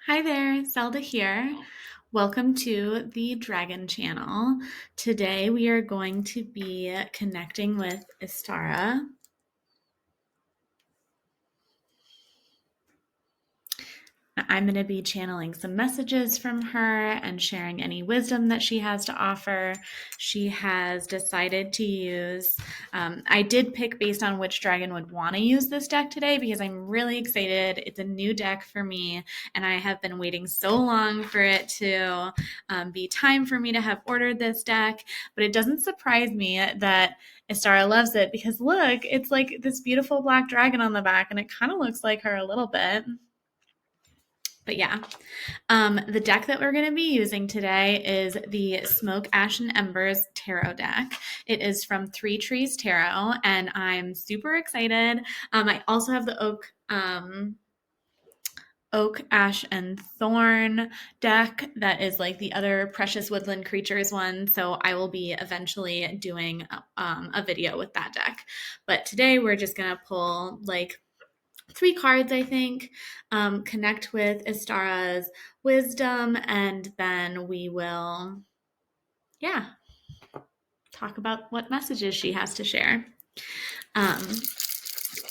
Hi there, Zelda here. Welcome to the Dragon Channel. Today we are going to be connecting with Istara. I'm going to be channeling some messages from her and sharing any wisdom that she has to offer. She has decided to use, I did pick based on which dragon would want to use this deck today because I'm really excited. It's a new deck for me, and I have been waiting so long for it to be time for me to have ordered this deck. But it doesn't surprise me that Istara loves it because look, it's like this beautiful black dragon on the back, and it kind of looks like her a little bit. But yeah, the deck that we're going to be using today is the Smoke, Ash, and Embers Tarot deck. It is from Three Trees Tarot, and I'm super excited. I also have the Oak, Ash, and Thorn deck that is like the other Precious Woodland Creatures one. So I will be eventually doing a video with that deck. But today we're just going to pull like three cards, I think, connect with Istara's wisdom, and then we will, yeah, talk about what messages she has to share. Um,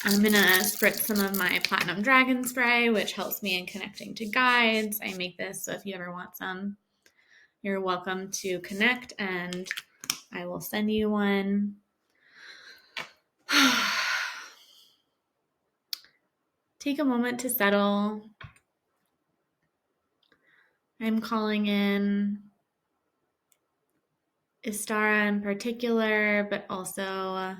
I'm going to spritz some of my Platinum Dragon Spray, which helps me in connecting to guides. I make this, so if you ever want some, you're welcome to connect, and I will send you one. Take a moment to settle. I'm calling in Istara in particular, but also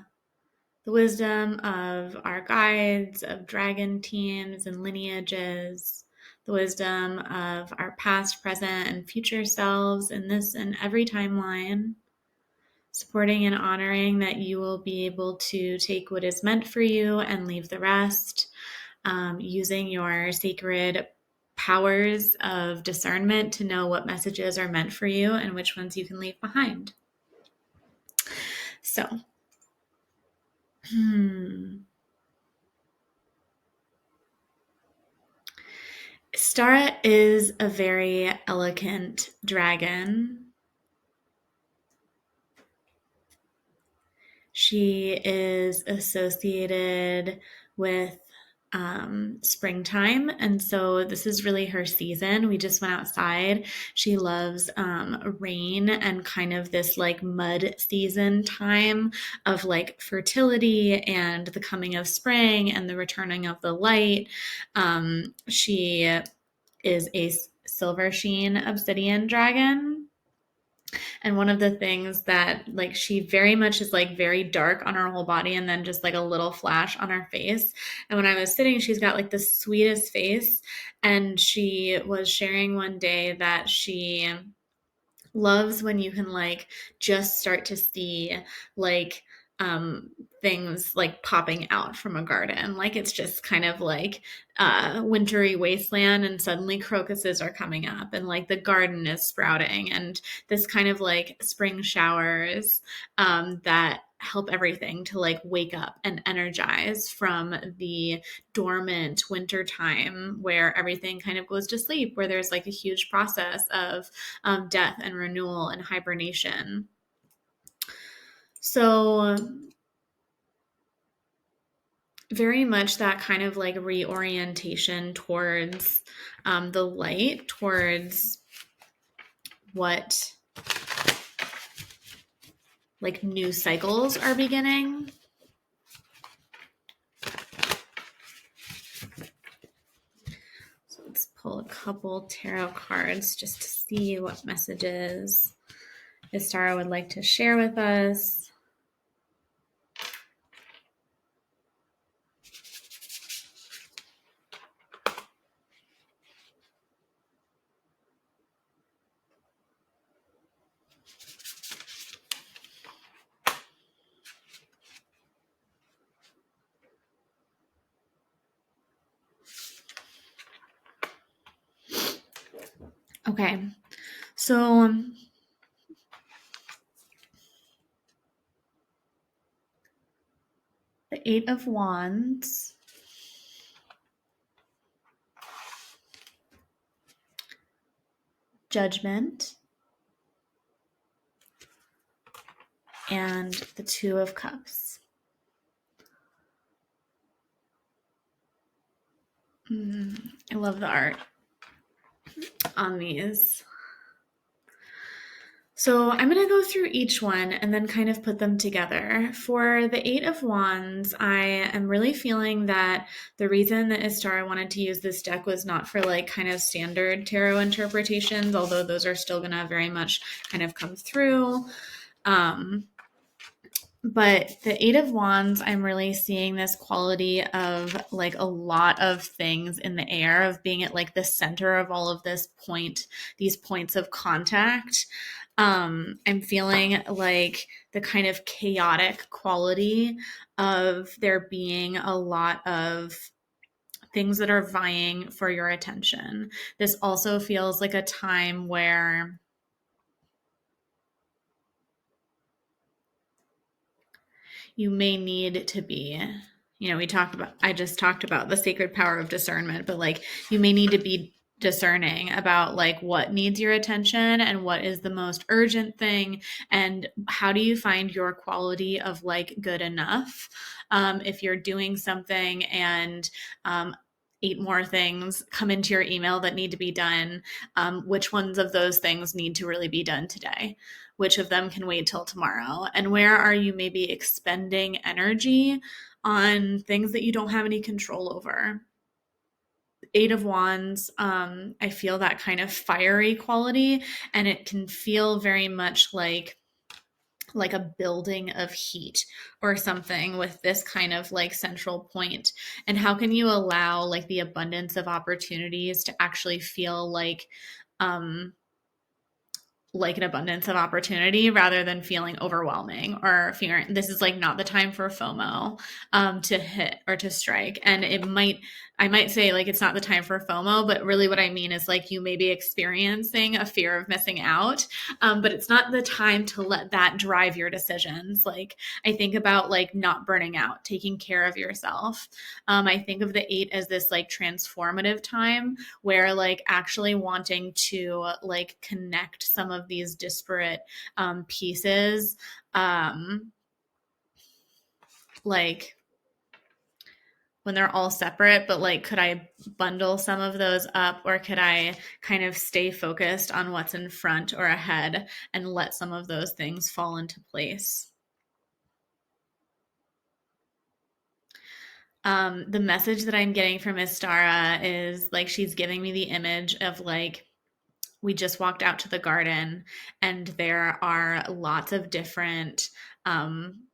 the wisdom of our guides, of dragon teams and lineages, the wisdom of our past, present, and future selves in this and every timeline, supporting and honoring that you will be able to take what is meant for you and leave the rest, using your sacred powers of discernment to know what messages are meant for you and which ones you can leave behind. So, Stara is a very elegant dragon. She is associated with springtime, and so this is really her season. We just went outside. She loves rain and kind of this like mud season time of like fertility and the coming of spring and the returning of the light. She is a silver sheen obsidian dragon. And one of the things that like she very much is like very dark on her whole body and then just like a little flash on her face. And when I was sitting, she's got like the sweetest face. And she was sharing one day that she loves when you can like just start to see like um things like popping out from a garden, like it's just kind of like wintry wasteland and suddenly crocuses are coming up and like the garden is sprouting and this kind of like spring showers that help everything to like wake up and energize from the dormant winter time where everything kind of goes to sleep, where there's like a huge process of death and renewal and hibernation. So, very much that kind of like reorientation towards the light, towards what like new cycles are beginning. So let's pull a couple tarot cards just to see what messages Istara would like to share with us. Okay, so the Eight of Wands, Judgment, and the Two of Cups. I love the art on these. So I'm going to go through each one and then kind of put them together. For the Eight of Wands, I am really feeling that the reason that Istara wanted to use this deck was not for like kind of standard tarot interpretations, although those are still going to very much kind of come through. But the Eight of Wands, I'm really seeing this quality of like a lot of things in the air, of being at like the center of all of these points of contact. I'm feeling like the kind of chaotic quality of there being a lot of things that are vying for your attention. This also feels like a time where you may need to be, I just talked about the sacred power of discernment, but like you may need to be discerning about like what needs your attention and what is the most urgent thing, and how do you find your quality of like good enough. If you're doing something and eight more things come into your email that need to be done, which ones of those things need to really be done today? Which of them can wait till tomorrow? And where are you maybe expending energy on things that you don't have any control over? Eight of Wands, I feel that kind of fiery quality, and it can feel very much like a building of heat or something with this kind of like central point. And how can you allow like the abundance of opportunities to actually feel like an abundance of opportunity rather than feeling overwhelming or fearing this is like not the time for FOMO to hit or to strike. And I might say like it's not the time for FOMO, but really what I mean is like you may be experiencing a fear of missing out, but it's not the time to let that drive your decisions. Like I think about like not burning out, taking care of yourself. I think of the eight as this like transformative time where like actually wanting to like connect some of these disparate pieces, like when they're all separate, but like could I bundle some of those up, or could I kind of stay focused on what's in front or ahead and let some of those things fall into place? The message that I'm getting from Istara is like she's giving me the image of like we just walked out to the garden and there are lots of different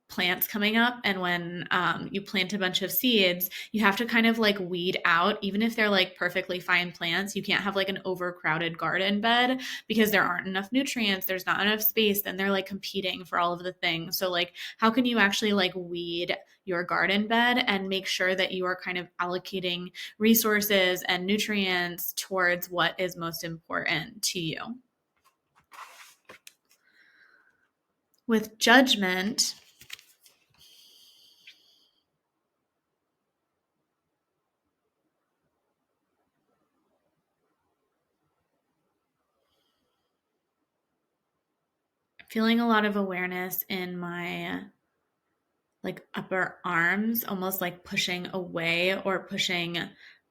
plants coming up. And when you plant a bunch of seeds, you have to kind of like weed out, even if they're like perfectly fine plants. You can't have like an overcrowded garden bed because there aren't enough nutrients, there's not enough space, then they're like competing for all of the things. So like how can you actually like weed your garden bed and make sure that you are kind of allocating resources and nutrients towards what is most important to you? With Judgment, feeling a lot of awareness in my like upper arms, almost like pushing away or pushing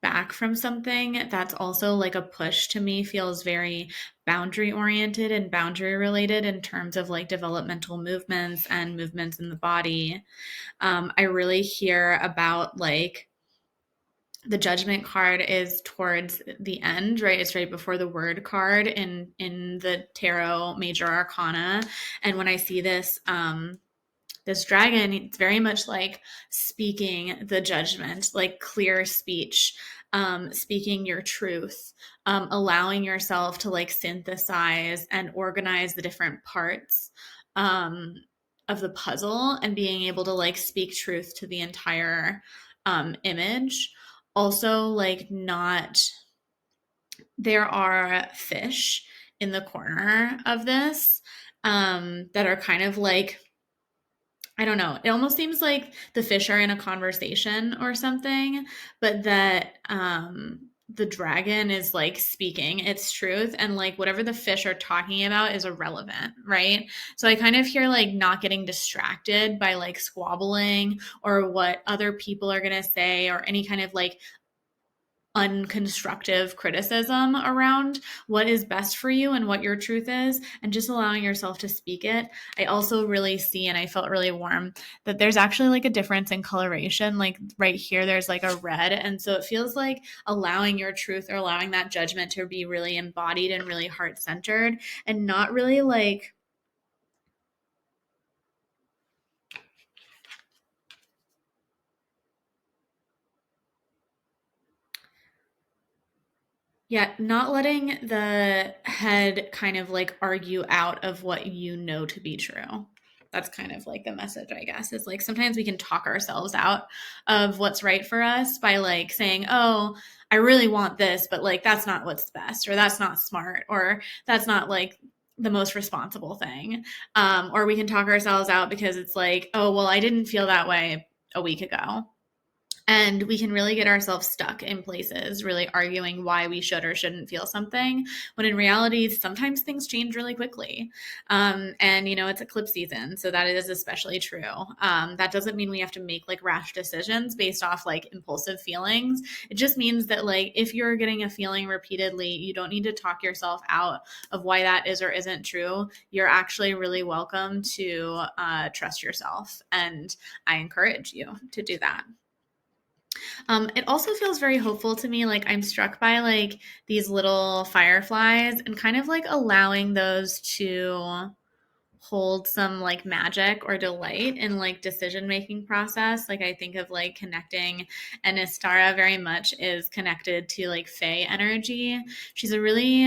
back from something. That's also like a push to me, feels very boundary oriented and boundary related in terms of like developmental movements and movements in the body. I really hear about like the Judgment card is towards the end, right? It's right before the Word card in the tarot major arcana. And when I see this dragon, it's very much like speaking the judgment, like clear speech, speaking your truth, allowing yourself to like synthesize and organize the different parts of the puzzle, and being able to like speak truth to the entire image. Also, like, not, there are fish in the corner of this that are kind of like, I don't know. It almost seems like the fish are in a conversation or something, but that the dragon is like speaking its truth, and like whatever the fish are talking about is irrelevant, right? So I kind of hear like not getting distracted by like squabbling or what other people are going to say or any kind of like unconstructive criticism around what is best for you and what your truth is, and just allowing yourself to speak it. I also really see, and I felt really warm, that there's actually like a difference in coloration. Like right here, there's like a red. And so it feels like allowing your truth or allowing that judgment to be really embodied and really heart centered, and not really like, yeah, not letting the head kind of like argue out of what you know to be true. That's kind of like the message, I guess, is like sometimes we can talk ourselves out of what's right for us by like saying, oh, I really want this, but like that's not what's best, or that's not smart, or that's not like the most responsible thing. Or we can talk ourselves out because it's like, oh, well, I didn't feel that way a week ago, and we can really get ourselves stuck in places, really arguing why we should or shouldn't feel something, when in reality, sometimes things change really quickly. And, you know, it's eclipse season, so that is especially true. That doesn't mean we have to make like rash decisions based off like impulsive feelings. It just means that, like, if you're getting a feeling repeatedly, you don't need to talk yourself out of why that is or isn't true. You're actually really welcome to trust yourself. And I encourage you to do that. It also feels very hopeful to me. Like I'm struck by like these little fireflies and kind of like allowing those to hold some like magic or delight in like decision making process. Like I think of like connecting, and Istara very much is connected to like Fae energy. She's a really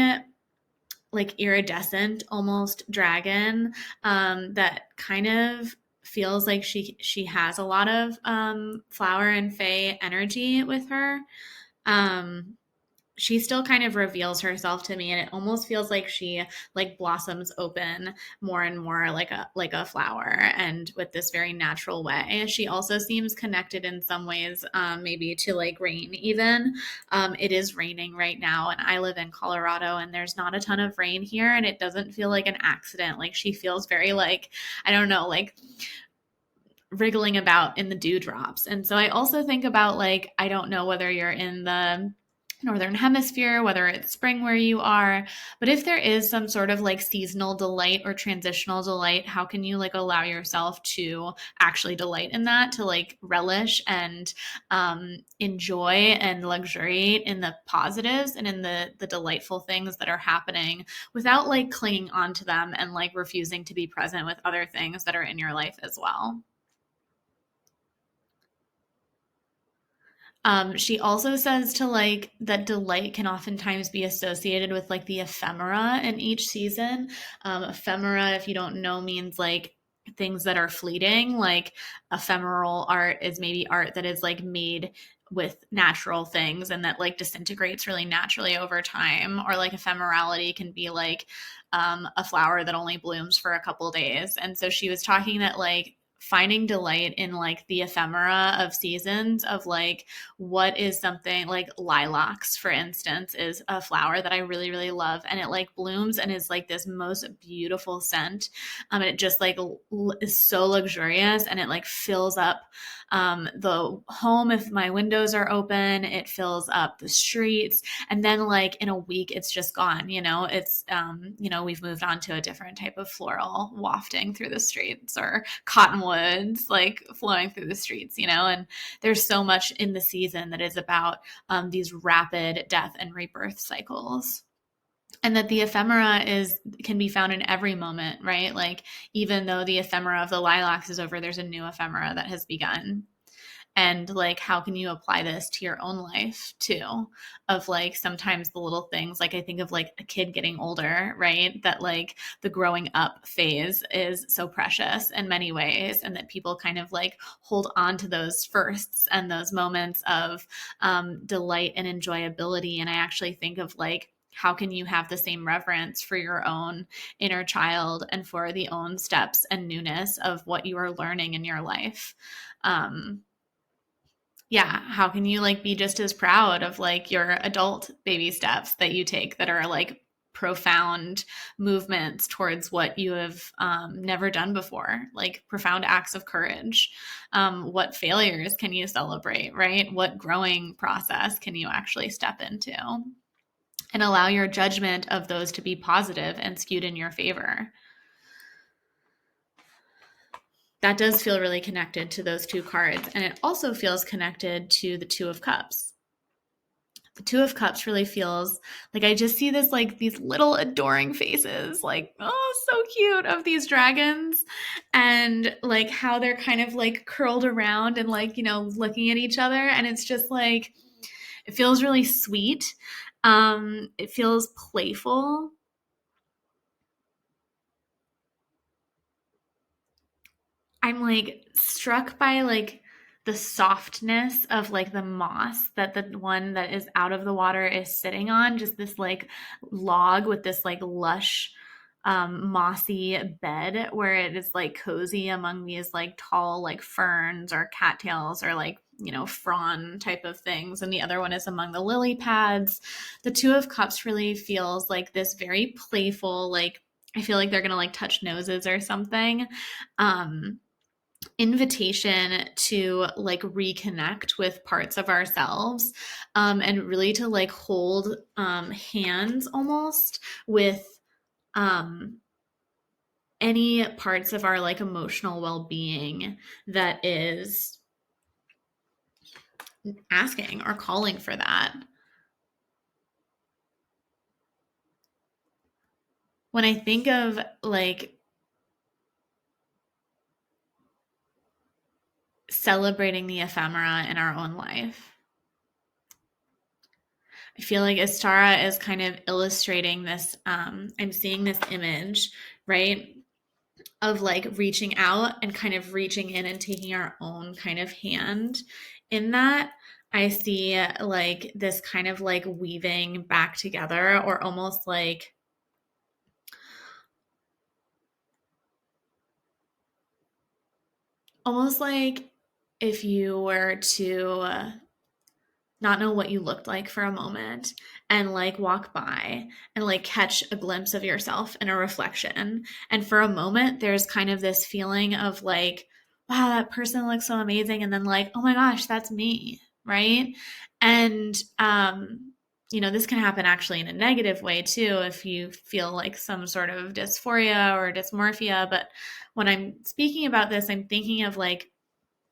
like iridescent almost dragon, that kind of feels like she has a lot of flower and fae energy with her. um she still kind of reveals herself to me, and it almost feels like she like blossoms open more and more like a flower, and with this very natural way. She also seems connected in some ways, maybe to like rain even. It is raining right now, and I live in Colorado, and there's not a ton of rain here, and it doesn't feel like an accident. Like she feels very like, I don't know, like wriggling about in the dewdrops. And so I also think about like, I don't know whether you're in the northern hemisphere, whether it's spring where you are, but if there is some sort of like seasonal delight or transitional delight, how can you like allow yourself to actually delight in that, to like relish and enjoy and luxuriate in the positives and in the delightful things that are happening, without like clinging onto them and like refusing to be present with other things that are in your life as well. She also says to like that delight can oftentimes be associated with like the ephemera in each season. Ephemera, if you don't know, means like things that are fleeting. Like ephemeral art is maybe art that is like made with natural things and that like disintegrates really naturally over time. Or like ephemerality can be like a flower that only blooms for a couple days. And so she was talking that like finding delight in like the ephemera of seasons, of like what is something like lilacs, for instance, is a flower that I really, really love. And it like blooms and is like this most beautiful scent. And it just like is so luxurious, and it like fills up the home. If my windows are open, it fills up the streets. And then like in a week, it's just gone. You know, it's, you know, we've moved on to a different type of floral wafting through the streets, or cottonwoods like flowing through the streets, you know. And there's so much in the season that is about these rapid death and rebirth cycles, and that the ephemera is can be found in every moment, right? Like even though the ephemera of the lilacs is over, there's a new ephemera that has begun. And like how can you apply this to your own life too, of like sometimes the little things, like I think of like a kid getting older, right? That like the growing up phase is so precious in many ways, and that people kind of like hold on to those firsts and those moments of delight and enjoyability. And I actually think of like, how can you have the same reverence for your own inner child and for the own steps and newness of what you are learning in your life? um, Yeah, how can you like be just as proud of like your adult baby steps that you take that are like profound movements towards what you have never done before, like profound acts of courage. What failures can you celebrate, right? What growing process can you actually step into and allow your judgment of those to be positive and skewed in your favor? That does feel really connected to those two cards. And it also feels connected to the Two of Cups. The Two of Cups really feels like I just see this like these little adoring faces, like, oh, so cute of these dragons, and like how they're kind of like curled around and like, looking at each other. And it's just like, it feels really sweet. It feels playful. I'm like struck by like the softness of like the moss that the one that is out of the water is sitting on, just this like log with this like lush mossy bed where it is like cozy among these like tall like ferns or cattails or like frond type of things, and the other one is among the lily pads. The Two of Cups really feels like this very playful, like I feel like they're gonna like touch noses or something, um invitation to like reconnect with parts of ourselves, and really to like hold hands almost with um, any parts of our like emotional well-being that is asking or calling for that. When I think of like celebrating the ephemera in our own life, I feel like Istara is kind of illustrating this. I'm seeing this image, right, of like reaching out and kind of reaching in and taking our own kind of hand in that. I see like this kind of like weaving back together, or almost like if you were to not know what you looked like for a moment and like walk by and like catch a glimpse of yourself in a reflection. And for a moment, there's kind of this feeling of like, wow, that person looks so amazing. And then like, oh my gosh, that's me. Right. And, this can happen actually in a negative way too, if you feel like some sort of dysphoria or dysmorphia. But when I'm speaking about this, I'm thinking of like,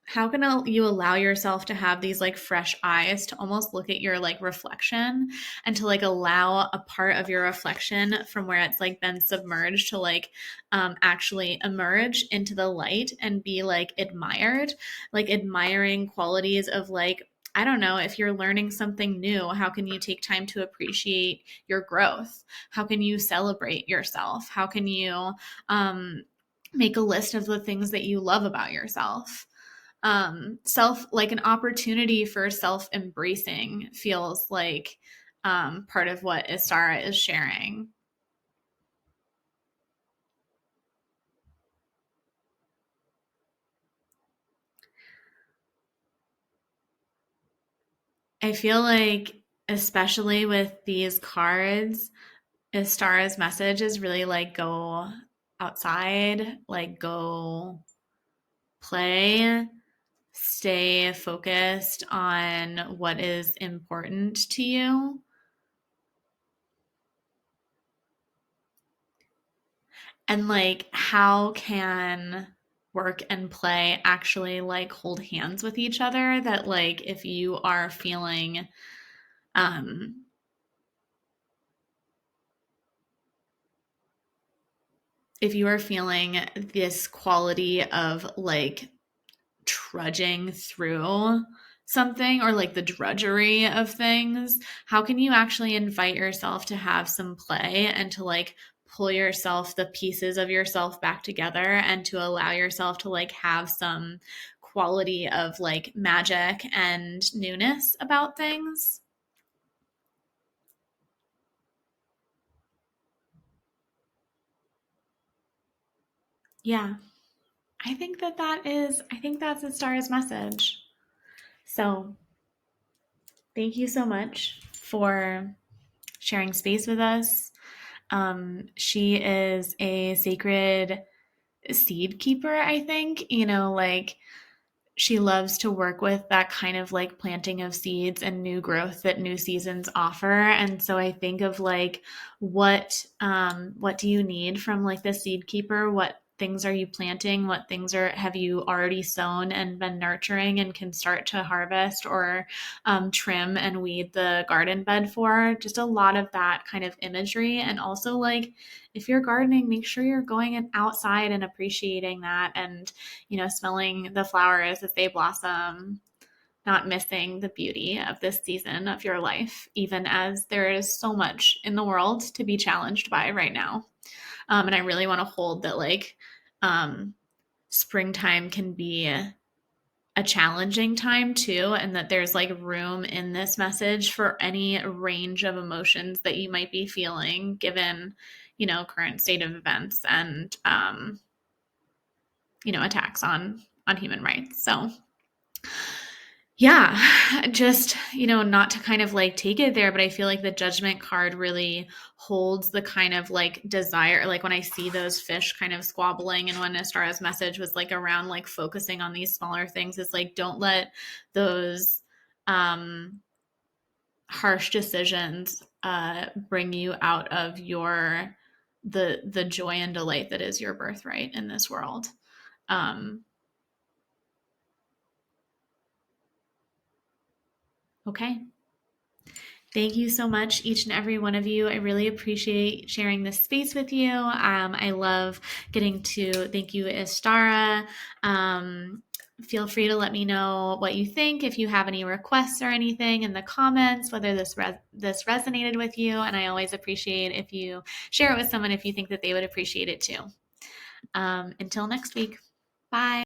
how can you allow yourself to have these like fresh eyes to almost look at your like reflection, and to like allow a part of your reflection from where it's like been submerged to like actually emerge into the light and be like admiring qualities of like, I don't know, if you're learning something new, how can you take time to appreciate your growth? How can you celebrate yourself? How can you make a list of the things that you love about yourself? Self, like an opportunity for self embracing, feels like part of what Istara is sharing. I feel like, especially with these cards, Istara's message is really like go outside, like go play, stay focused on what is important to you. And like, how can work and play actually like hold hands with each other? That like, if you are feeling um if you are feeling this quality of like trudging through something, or like the drudgery of things, how can you actually invite yourself to have some play and to like pull yourself, the pieces of yourself back together, and to allow yourself to like have some quality of like magic and newness about things? Yeah, I think that's a star's message. So thank you so much for sharing space with us. She is a sacred seed keeper, I think. Like she loves to work with that kind of like planting of seeds and new growth that new seasons offer. And so I think of like what do you need from like the seed keeper? What things are you planting? What things are have you already sown and been nurturing and can start to harvest or trim and weed the garden bed for? Just a lot of that kind of imagery. And also like if you're gardening, make sure you're going outside and appreciating that and smelling the flowers as they blossom, not missing the beauty of this season of your life, even as there is so much in the world to be challenged by right now. And I really want to hold that, like, um, springtime can be a challenging time too, and that there's like room in this message for any range of emotions that you might be feeling given, current state of events and, attacks on human rights. So yeah, just, not to kind of like take it there, but I feel like the judgment card really holds the kind of like desire, like when I see those fish kind of squabbling and when Istara's message was like around like focusing on these smaller things, it's like, don't let those harsh decisions bring you out of the joy and delight that is your birthright in this world. Um, okay. Thank you so much, each and every one of you. I really appreciate sharing this space with you. I love getting to thank you, Istara. Feel free to let me know what you think, if you have any requests or anything in the comments, whether this resonated with you. And I always appreciate if you share it with someone if you think that they would appreciate it too. Until next week, bye.